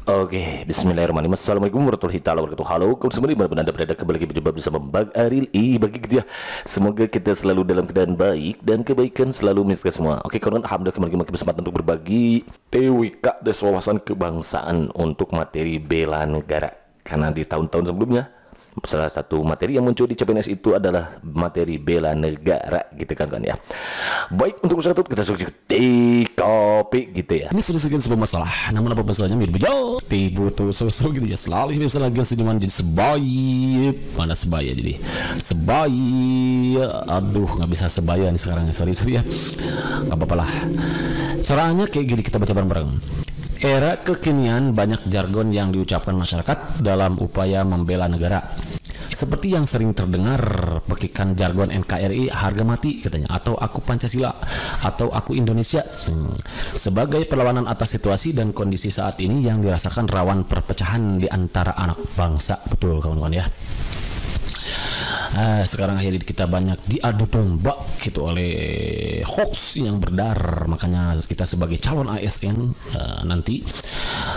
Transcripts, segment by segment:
Oke, bismillahirrahmanirrahim. Assalamualaikum warahmatullahi wabarakatuh. Halo, kawan semua dimanapun anda berada, kembali lagi berjumpa bersama Bang Aril bagi kerja. Semoga kita selalu dalam keadaan baik dan kebaikan selalu milik kita semua. Oke kawan, alhamdulillah kembali lagi kesempatan untuk berbagi TWK dan wawasan kebangsaan untuk materi bela negara. Karena di tahun-tahun sebelumnya salah satu materi yang muncul di CPNS itu adalah materi bela negara gitu kan ya. Baik, untuk usaha itu kita langsung topik gitu ya. Ini sudah sekian sebuah masalah, namun apa masalahnya mirip jauh tibu tuh sosok gitu ya, selalu bisa lagi senyuman jadi sebaya, mana sebaya jadi sebaya, aduh nggak bisa sebaya nih sekarang, sorry ya, nggak apa-apa lah. Caranya kayak gini, kita baca bareng-bareng. Era kekinian banyak jargon yang diucapkan masyarakat dalam upaya membela negara. Seperti yang sering terdengar pekikan jargon NKRI harga mati katanya, atau aku Pancasila, atau aku Indonesia, sebagai perlawanan atas situasi dan kondisi saat ini yang dirasakan rawan perpecahan di antara anak bangsa. Betul kawan-kawan ya. Sekarang akhirnya kita banyak diadu domba gitu oleh hoax yang berdar. Makanya kita sebagai calon ASN nanti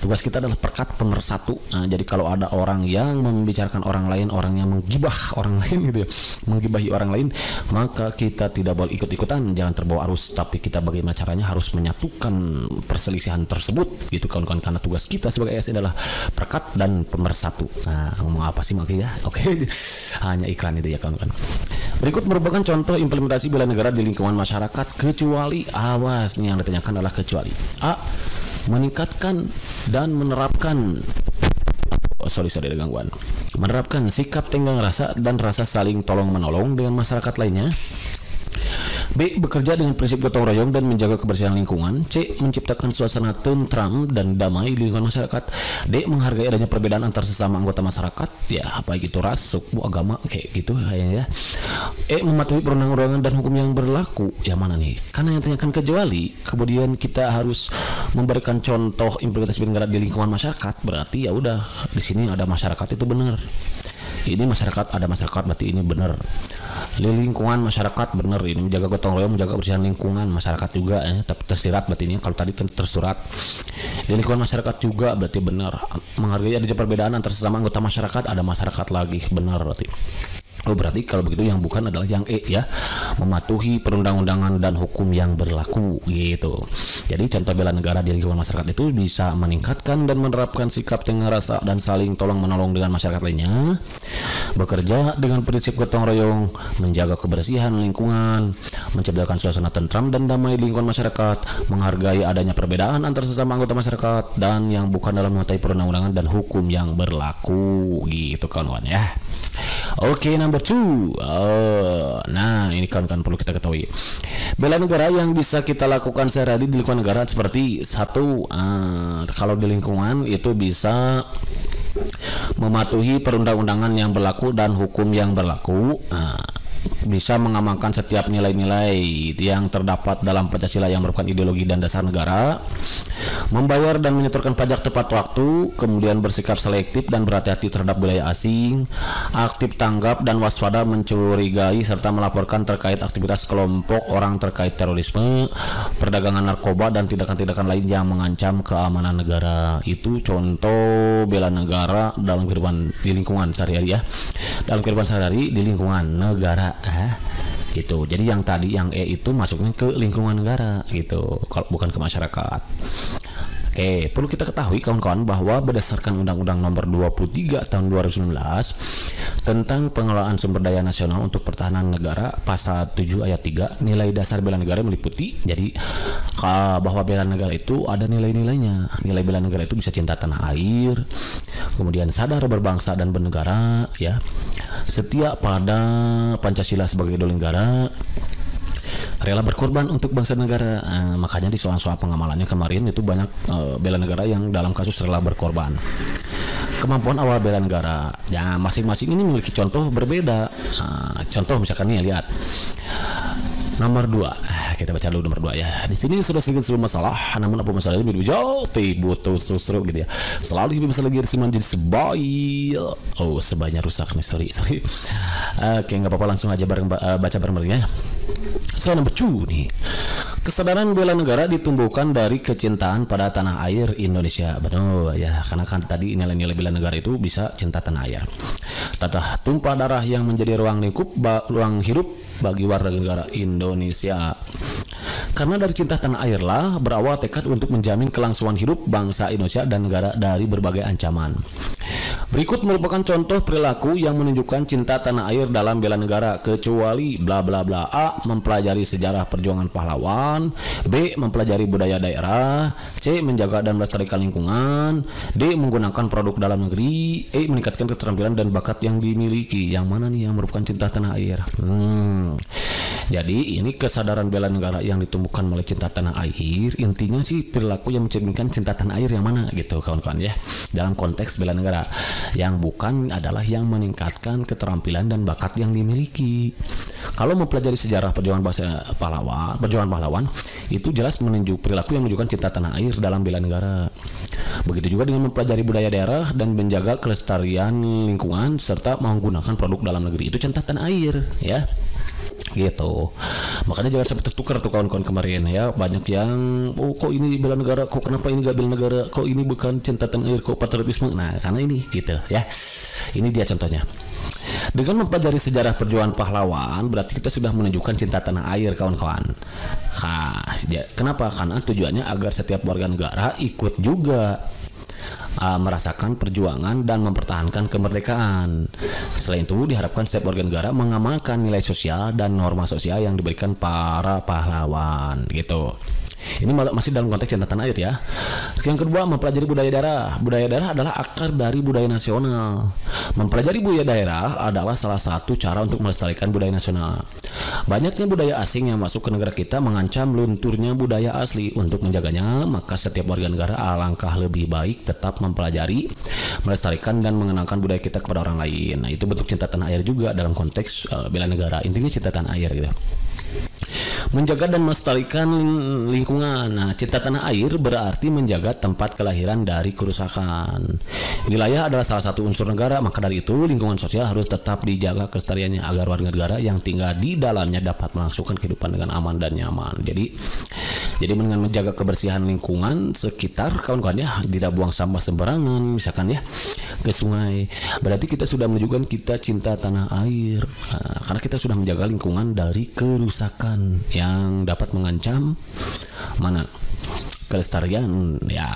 tugas kita adalah perkat pemersatu. Jadi kalau ada orang yang membicarakan orang lain, orang yang menggibah orang lain gitu ya, menggibahi orang lain, maka kita tidak boleh ikut-ikutan, jangan terbawa arus. Tapi kita bagaimana caranya harus menyatukan perselisihan tersebut gitu kawan-kawan, karena tugas kita sebagai ASN adalah perkat dan pemersatu. Nah, ngomong apa sih makanya? Oke. Hanya iklan itu ya kawan-kawan. Berikut merupakan contoh implementasi bela negara di lingkungan masyarakat, kecuali awas nih yang ditanyakan adalah kecuali A. Meningkatkan dan menerapkan ada gangguan. Menerapkan sikap tenggang rasa dan rasa saling tolong menolong dengan masyarakat lainnya. B. Bekerja dengan prinsip gotong royong dan menjaga kebersihan lingkungan. C. Menciptakan suasana tentram dan damai di lingkungan masyarakat. D. Menghargai adanya perbedaan antar sesama anggota masyarakat, ya baik itu ras, suku, agama, kayak gitu ya. E. Mematuhi perundang-undangan dan hukum yang berlaku. Yang mana nih? Karena yang tanyakan kecuali, kemudian kita harus memberikan contoh implementasi negara di lingkungan masyarakat. Berarti ya udah, di sini ada masyarakat itu benar. Ini masyarakat, ada masyarakat, berarti ini benar. Di lingkungan masyarakat benar, ini menjaga gotong royong, menjaga kebersihan lingkungan masyarakat juga tapi tersirat berarti ini, kalau tadi tersurat. Di lingkungan masyarakat juga berarti benar. Menghargai adanya perbedaan antar sesama anggota masyarakat, ada masyarakat lagi, benar berarti. Oh, berarti kalau begitu yang bukan adalah yang E ya, mematuhi perundang-undangan dan hukum yang berlaku gitu. Jadi contoh bela negara di lingkungan masyarakat itu bisa meningkatkan dan menerapkan sikap tenggang rasa dan saling tolong menolong dengan masyarakat lainnya, bekerja dengan prinsip gotong royong, menjaga kebersihan lingkungan, menciptakan suasana tentram dan damai di lingkungan masyarakat, menghargai adanya perbedaan antar sesama anggota masyarakat, dan yang bukan dalam mematuhi perundang-undangan dan hukum yang berlaku gitu kawan-kawan ya. Oke, number 2. Nah, ini kan perlu kita ketahui. Bela negara yang bisa kita lakukan sehari-hari di lingkungan negara seperti satu, kalau di lingkungan itu bisa mematuhi perundang-undangan yang berlaku dan hukum yang berlaku. Bisa mengamalkan setiap nilai-nilai yang terdapat dalam Pancasila yang merupakan ideologi dan dasar negara, membayar dan menyetorkan pajak tepat waktu, kemudian bersikap selektif dan berhati-hati terhadap budaya asing, aktif tanggap dan waspada mencurigai serta melaporkan terkait aktivitas kelompok orang terkait terorisme, perdagangan narkoba dan tindakan-tindakan lain yang mengancam keamanan negara. Itu contoh bela negara dalam kehidupan di lingkungan sehari-hari ya, dalam kehidupan sehari-hari di lingkungan negara gitu. Jadi yang tadi yang E itu masuknya ke lingkungan negara gitu, kalau bukan ke masyarakat. Oke, perlu kita ketahui kawan-kawan bahwa berdasarkan Undang-Undang Nomor 23 Tahun 2019 tentang pengelolaan sumber daya nasional untuk pertahanan negara, pasal 7 ayat 3, nilai dasar bela negara meliputi jadi bahwa bela negara itu ada nilai-nilainya. Nilai bela negara itu bisa cinta tanah air, kemudian sadar berbangsa dan bernegara ya, setia pada Pancasila sebagai idola negara, rela berkorban untuk bangsa negara. Makanya di soal-soal pengamalannya kemarin itu banyak bela negara yang dalam kasus rela berkorban. Kemampuan awal bela negara, ya masing-masing ini memiliki contoh berbeda. Contoh misalkan nih lihat nomor 2, kita baca dulu nomor 2 ya. Di sini sudah sedikit sebelum masalah, namun apa masalahnya lebih jauh butuh susru gitu ya. Selalu bisa lagi disiman jadi sebay. Oh, sebayanya rusak nih, sorry. Oke, nggak apa-apa, langsung aja baca bareng-bareng ya. Soal nomor 2 nih. Kesadaran bela negara ditumbuhkan dari kecintaan pada tanah air Indonesia. Benar ya, karena kan tadi nilai-nilai bela negara itu bisa cinta tanah air. Tata tumpah darah yang menjadi ruang hidup bagi warga negara Indonesia. Karena dari cinta tanah air lah berawal tekad untuk menjamin kelangsungan hidup bangsa Indonesia dan negara dari berbagai ancaman. Berikut merupakan contoh perilaku yang menunjukkan cinta tanah air dalam bela negara, kecuali bla bla bla. A. Mempelajari sejarah perjuangan pahlawan. B. Mempelajari budaya daerah. C. Menjaga dan melestarikan lingkungan. D. Menggunakan produk dalam negeri. E. Meningkatkan keterampilan dan bakat yang dimiliki. Yang mana nih yang merupakan cinta tanah air? Jadi ini kesadaran bela negara yang ditumbuhkan oleh cinta tanah air. Intinya sih perilaku yang mencerminkan cinta tanah air yang mana gitu kawan-kawan ya, dalam konteks bela negara. Yang bukan adalah yang meningkatkan keterampilan dan bakat yang dimiliki. Kalau mempelajari sejarah perjuangan pahlawan itu jelas menunjuk perilaku yang menunjukkan cinta tanah air dalam bela negara. Begitu juga dengan mempelajari budaya daerah dan menjaga kelestarian lingkungan serta menggunakan produk dalam negeri, itu cinta tanah air ya. Gitu. Makanya jangan sampai tertukar tuh kawan-kawan kemarin ya, banyak yang kok ini bela negara, kok kenapa ini gak bela negara, kok ini bukan cinta tanah air, kok patriotisme. Nah karena ini gitu ya, ini dia contohnya. Dengan mempelajari sejarah perjuangan pahlawan berarti kita sudah menunjukkan cinta tanah air kawan-kawan. Kenapa? Karena tujuannya agar setiap warga negara ikut juga merasakan perjuangan dan mempertahankan kemerdekaan. Selain itu diharapkan setiap warga negara mengamalkan nilai sosial dan norma sosial yang diberikan para pahlawan gitu. Ini masih dalam konteks cinta tanah air ya. Yang kedua, mempelajari budaya daerah. Budaya daerah adalah akar dari budaya nasional. Mempelajari budaya daerah adalah salah satu cara untuk melestarikan budaya nasional. Banyaknya budaya asing yang masuk ke negara kita mengancam lunturnya budaya asli. Untuk menjaganya, maka setiap warga negara alangkah lebih baik tetap mempelajari, melestarikan dan mengenalkan budaya kita kepada orang lain. Nah, itu bentuk cinta tanah air juga dalam konteks bela negara. Intinya cinta tanah air gitu. Menjaga dan melestarikan lingkungan. Nah, cinta tanah air berarti menjaga tempat kelahiran dari kerusakan. Wilayah adalah salah satu unsur negara, maka dari itu lingkungan sosial harus tetap dijaga kelestariannya agar warga negara yang tinggal di dalamnya dapat melangsungkan kehidupan dengan aman dan nyaman. Jadi dengan menjaga kebersihan lingkungan sekitar kawan-kawan ya, tidak buang sampah sembarangan misalkan ya ke sungai. Berarti kita sudah menunjukkan kita cinta tanah air. Nah, karena kita sudah menjaga lingkungan dari kerusakan yang dapat mengancam kelestarian ya,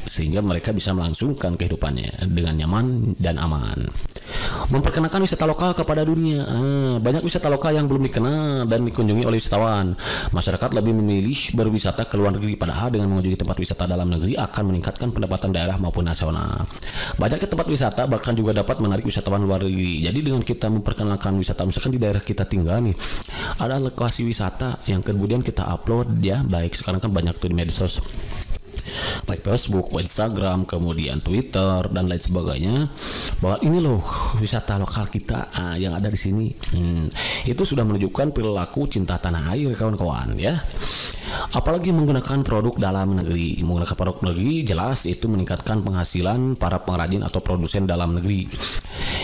sehingga mereka bisa melangsungkan kehidupannya dengan nyaman dan aman. Memperkenalkan wisata lokal kepada dunia. Banyak wisata lokal yang belum dikenal dan dikunjungi oleh wisatawan. Masyarakat lebih memilih berwisata ke luar negeri, padahal dengan mengunjungi tempat wisata dalam negeri akan meningkatkan pendapatan daerah maupun nasional. Banyaknya tempat wisata bahkan juga dapat menarik wisatawan luar negeri. Jadi dengan kita memperkenalkan wisata, misalkan di daerah kita tinggal nih, ada lokasi wisata yang kemudian kita upload ya, baik sekarang kan banyak tuh di medsos, baik Facebook, Instagram, kemudian Twitter dan lain sebagainya, bahwa ini loh wisata lokal kita yang ada di sini. Itu sudah menunjukkan perilaku cinta tanah air kawan-kawan ya. Apalagi menggunakan produk dalam negeri. Menggunakan produk negeri jelas itu meningkatkan penghasilan para pengrajin atau produsen dalam negeri.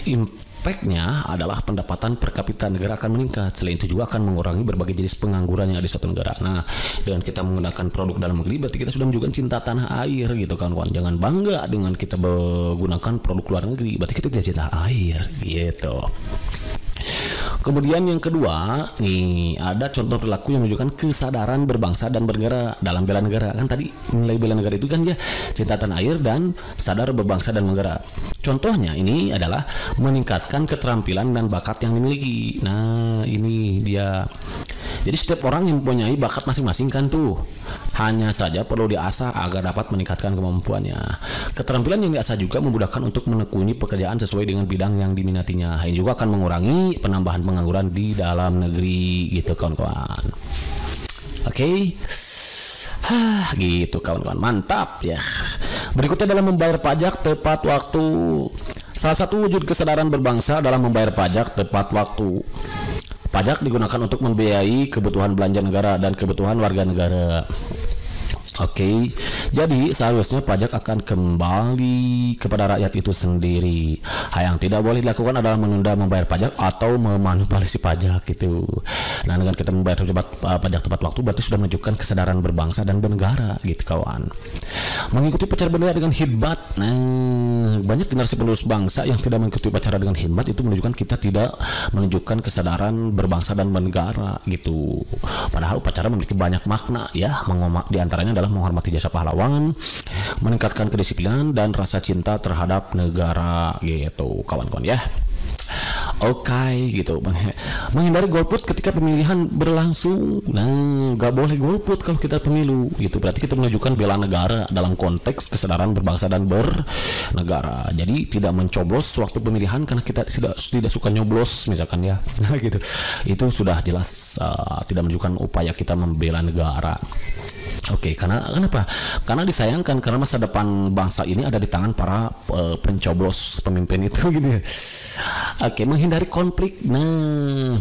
Impactnya adalah pendapatan per kapita negara akan meningkat. Selain itu juga akan mengurangi berbagai jenis pengangguran yang ada di suatu negara. Nah, dengan kita menggunakan produk dalam negeri berarti kita sudah menunjukkan cinta tanah air gitu kawan-kawan. Jangan bangga dengan kita menggunakan produk luar negeri, berarti kita tidak cinta air gitu. Kemudian yang kedua nih, ada contoh perilaku yang menunjukkan kesadaran berbangsa dan bernegara dalam bela negara. Kan tadi nilai bela negara itu kan ya cinta tanah air dan sadar berbangsa dan bernegara. Contohnya ini adalah meningkatkan keterampilan dan bakat yang dimiliki. Nah ini dia. Jadi setiap orang yang mempunyai bakat masing-masing kan tuh, hanya saja perlu diasah agar dapat meningkatkan kemampuannya. Keterampilan yang diasah juga memudahkan untuk menekuni pekerjaan sesuai dengan bidang yang diminatinya. Ini juga akan mengurangi penambahan pengangguran di dalam negeri gitu kawan-kawan. Oke. Gitu kawan-kawan, mantap ya. Berikutnya dalam membayar pajak tepat waktu. Salah satu wujud kesadaran berbangsa dalam membayar pajak tepat waktu. Pajak digunakan untuk membiayai kebutuhan belanja negara dan kebutuhan warga negara. Oke, jadi seharusnya pajak akan kembali kepada rakyat itu sendiri. Yang tidak boleh dilakukan adalah menunda membayar pajak atau memanipulasi pajak gitu. Nah, dengan kita membayar pajak tepat waktu berarti sudah menunjukkan kesadaran berbangsa dan bernegara gitu kawan. Mengikuti upacara bendera dengan khidmat. Nah, banyak generasi penerus bangsa yang tidak mengikuti upacara dengan khidmat itu menunjukkan kita tidak menunjukkan kesadaran berbangsa dan bernegara gitu. Padahal upacara memiliki banyak makna ya, di antaranya adalah menghormati jasa pahlawan, meningkatkan kedisiplinan dan rasa cinta terhadap negara gitu kawan-kawan ya. Oke gitu. Menghindari golput ketika pemilihan berlangsung. Nah, nggak boleh golput kalau kita pemilu gitu. Berarti kita menunjukkan bela negara dalam konteks kesadaran berbangsa dan bernegara. Jadi tidak mencoblos waktu pemilihan karena kita tidak suka nyoblos misalkan ya. Nah, gitu. Itu sudah jelas tidak menunjukkan upaya kita membela negara. Oke, kenapa? Karena disayangkan karena masa depan bangsa ini ada di tangan para pencoblos pemimpin itu gitu ya. Oke, menghindari konflik. Nah,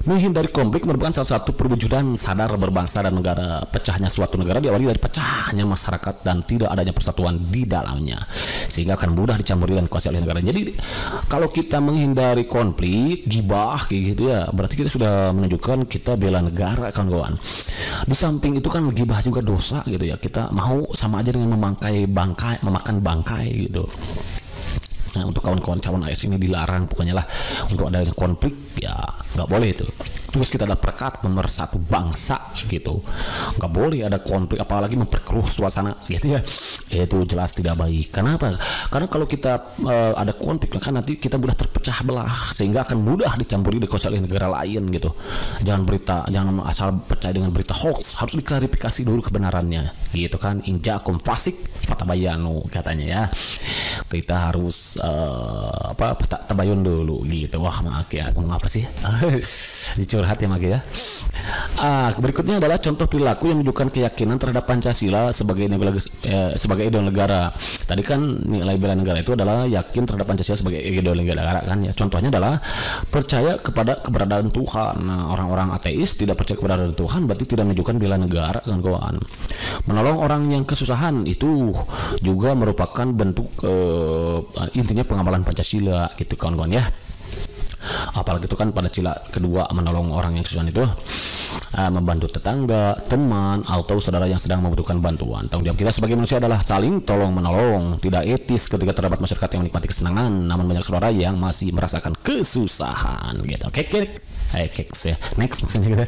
menghindari konflik merupakan salah satu perwujudan sadar berbangsa dan negara. Pecahnya suatu negara diawali dari pecahnya masyarakat dan tidak adanya persatuan di dalamnya, sehingga akan mudah dicampuri dan dikuasai oleh negara. Jadi kalau kita menghindari konflik, gibah kayak gitu ya, berarti kita sudah menunjukkan kita bela negara kawan-kawan. Di samping itu kan gibah juga dosa gitu ya, kita mau sama aja dengan memakan bangkai gitu. Nah, untuk kawan-kawan calon AS ini dilarang pokoknya lah untuk adanya konflik ya nggak boleh itu. Tugas kita adalah perekat pemersatu bangsa gitu. Nggak boleh ada konflik apalagi memperkeruh suasana gitu ya. Itu jelas tidak baik. Kenapa? Karena kalau kita ada konflik kan nanti kita mudah terpecah belah sehingga akan mudah dicampuri dikuasai oleh negara lain gitu. Jangan asal percaya dengan berita hoax, harus diklarifikasi dulu kebenarannya gitu kan. Injakum fasik fatabayanu katanya ya. Kita harus tabayun dulu gitu. Wah maaf ya, ngomong apa sih? Dicurhat ya Maki ya. Berikutnya adalah contoh perilaku yang menunjukkan keyakinan terhadap Pancasila sebagai ideologi negara. Tadi kan nilai bela negara itu adalah yakin terhadap Pancasila sebagai ideologi negara kan ya. Contohnya adalah percaya kepada keberadaan Tuhan. Nah, orang-orang ateis tidak percaya keberadaan Tuhan berarti tidak menunjukkan bela negara kan kawan. Menolong orang yang kesusahan itu juga merupakan bentuk intinya pengamalan Pancasila gitu kawan-kawan ya. Apalagi itu kan pada sila kedua, menolong orang yang kesusahan itu membantu tetangga, teman atau saudara yang sedang membutuhkan bantuan. Tanggung jawab kita sebagai manusia adalah saling tolong menolong. Tidak etis ketika terdapat masyarakat yang menikmati kesenangan namun banyak saudara yang masih merasakan kesusahan gitu. Oke. Next maksudnya gitu.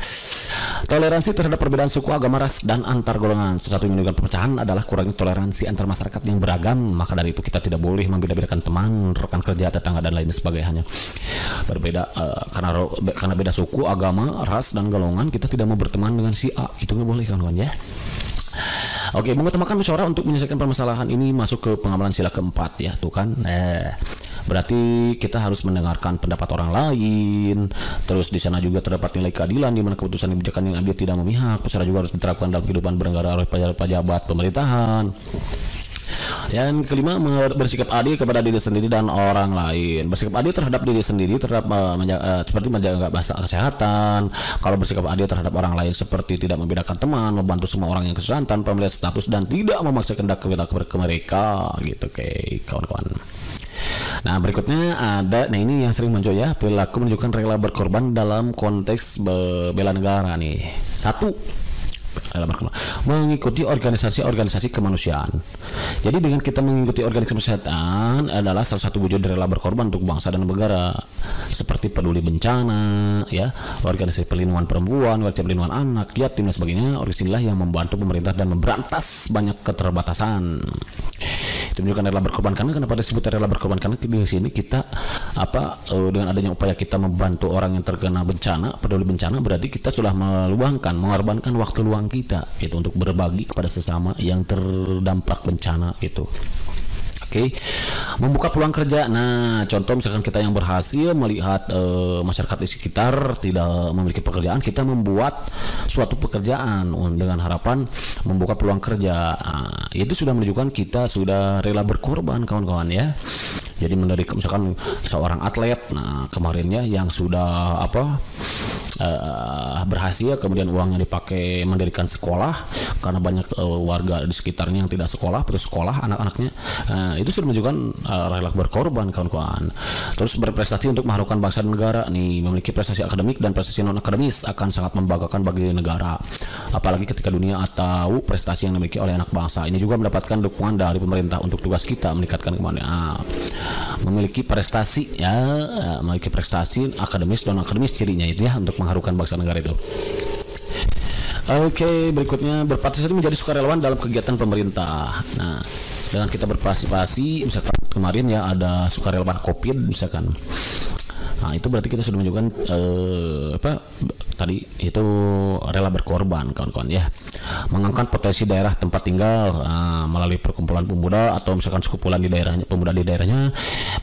Toleransi terhadap perbedaan suku, agama, ras dan antar golongan. Sesuatu yang menunjukkan perpecahan adalah kurangnya toleransi antar masyarakat yang beragam. Maka dari itu kita tidak boleh membeda-bedakan teman, rekan kerja, tetangga dan lain sebagainya. Berbeda karena beda suku, agama, ras dan golongan, kita tidak mau berteman dengan si A. Itu nggak boleh kawan-kawan ya. Oke, mengutamakan musyawarah untuk menyelesaikan permasalahan ini masuk ke pengamalan sila keempat ya, tuh kan. Berarti kita harus mendengarkan pendapat orang lain. Terus di sana juga terdapat nilai keadilan di mana keputusan kebijakan yang adil tidak memihak. Musyawarah juga harus diterapkan dalam kehidupan bernegara oleh pejabat pemerintahan. Yang kelima, bersikap adil kepada diri sendiri dan orang lain. Bersikap adil terhadap diri sendiri seperti menjaga kesehatan. Kalau bersikap adil terhadap orang lain seperti tidak membedakan teman, membantu semua orang yang kesusahan tanpa melihat status dan tidak memaksa kehendak ke mereka gitu kayak kawan-kawan. Nah berikutnya ada, nah ini yang sering muncul ya, perilaku menunjukkan rela berkorban dalam konteks bela negara nih. 1. Mengikuti organisasi kemanusiaan. Jadi dengan kita mengikuti organisasi kemanusiaan adalah salah satu wujud rela berkorban untuk bangsa dan negara, seperti peduli bencana ya, organisasi perlindungan perempuan, organisasi perlindungan anak, yatim dan sebagainya. Organisasi inilah yang membantu pemerintah dan memberantas banyak keterbatasan. Itu menunjukkan rela berkorban. Karena kenapa disebut rela berkorban? Karena di sini kita dengan adanya upaya kita membantu orang yang terkena bencana, peduli bencana, berarti kita sudah mengorbankan waktu luang kita gitu untuk berbagi kepada sesama yang terdampak bencana gitu. Oke. Membuka peluang kerja. Nah, contoh misalkan kita yang berhasil melihat masyarakat di sekitar tidak memiliki pekerjaan, kita membuat suatu pekerjaan dengan harapan membuka peluang kerja. Nah, itu sudah menunjukkan kita sudah rela berkorban kawan-kawan ya. Jadi misalkan seorang atlet, nah kemarinnya yang sudah berhasil, kemudian uangnya dipakai mendirikan sekolah karena banyak warga di sekitarnya yang tidak sekolah, putus sekolah anak-anaknya. Itu sudah menunjukkan rela berkorban kawan-kawan. Terus berprestasi untuk mengharumkan bangsa dan negara nih, memiliki prestasi akademik dan prestasi non akademis akan sangat membanggakan bagi negara, apalagi ketika dunia tahu prestasi yang dimiliki oleh anak bangsa. Ini juga mendapatkan dukungan dari pemerintah untuk tugas kita meningkatkan kemana memiliki prestasi ya, memiliki prestasi akademis dan non akademis, cirinya itu ya untuk mengharukan bangsa negara itu. Oke, berikutnya berpartisipasi menjadi sukarelawan dalam kegiatan pemerintah. Nah, dengan kita berpartisipasi, misalkan kemarin ya ada sukarelawan COVID misalkan. Nah, itu berarti kita sudah menunjukkan tadi itu rela berkorban kawan-kawan ya. Mengangkat potensi daerah tempat tinggal melalui perkumpulan pemuda atau misalkan sekumpulan di daerahnya, pemuda di daerahnya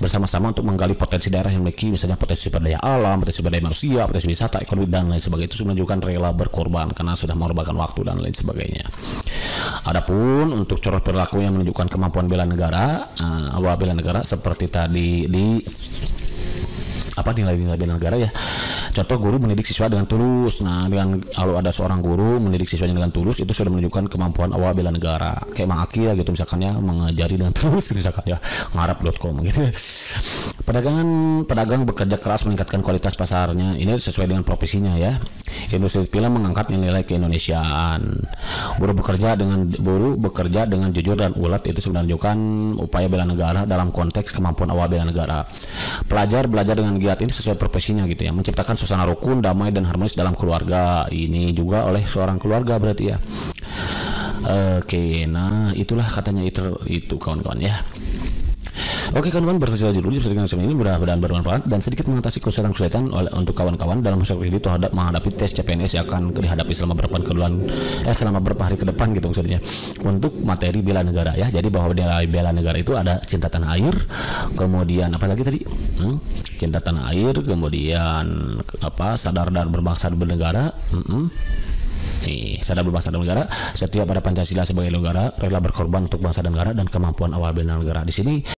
bersama-sama untuk menggali potensi daerah yang memiliki misalnya potensi sumber daya alam, potensi sumber daya manusia, potensi wisata, ekonomi dan lain sebagainya. Itu sudah menunjukkan rela berkorban karena sudah mengorbankan waktu dan lain sebagainya. Adapun untuk corak perilaku yang menunjukkan kemampuan bela negara, bela negara seperti tadi di nilai-nilai bela negara ya. Contoh, guru mendidik siswa dengan tulus. Nah, dengan kalau ada seorang guru mendidik siswanya dengan tulus, itu sudah menunjukkan kemampuan awal bela negara. Kayak Mang Aki ya gitu misalkan ya, mengajari dengan tulus misalkan ya, ngarap.com gitu. Pedagang bekerja keras meningkatkan kualitas pasarnya. Ini sesuai dengan profesinya ya. Industri film mengangkat nilai keindonesiaan. Buruh bekerja dengan jujur dan ulet, itu sebenarnya menunjukkan upaya bela negara dalam konteks kemampuan awal bela negara. Pelajar belajar dengan giat, ini sesuai profesinya gitu ya, menciptakan suasana rukun, damai dan harmonis dalam keluarga. Ini juga oleh seorang keluarga berarti ya. Oke, nah itulah katanya itu kawan-kawan ya. Oke kawan-kawan, berhasil dulu dengan ini mudah-mudahan bermanfaat dan sedikit mengatasi kesulitan untuk kawan-kawan dalam masyarakat ini terhadap menghadapi tes CPNS yang akan dihadapi selama beberapa hari ke depan gitu maksudnya, untuk materi bela negara ya. Jadi bahwa bela negara itu ada cinta tanah air, kemudian apa lagi tadi? Cinta tanah air, kemudian sadar dan berbangsa dan bernegara. Sadar berbangsa dan negara, setia pada Pancasila sebagai negara, rela berkorban untuk bangsa dan negara, dan kemampuan awal bela negara. Di sini